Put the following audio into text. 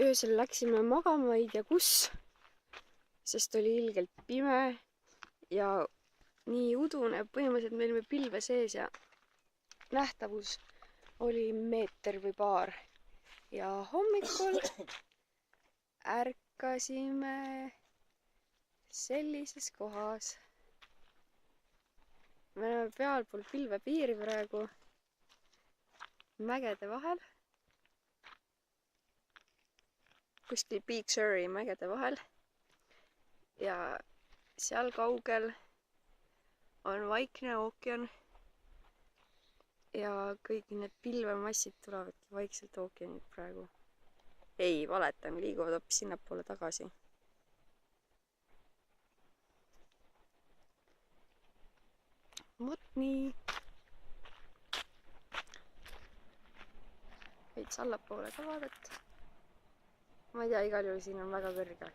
öösel läksime magama ei tea kus, sest oli ilgelt pime ja nii udune, põhimõtteliselt me olime pilve sees ja nähtavus oli meeter või paar. Ja hommikul ärkasime sellises kohas. Me oleme pealpool pilvepiiri praegu, mägede vahel. Kuskil Big Suri mägede vahel. Ja seal kaugel on vaikne ookean. Ja kõik need pilvemassid tulevadki vaikselt ookeanilt praegu. Ei, valetan, liiguvad hoopis sinnapoole tagasi. Vot nii. Veits allapoole ka vaadata. Ma ei tea, igal juhul siin on väga kõrge.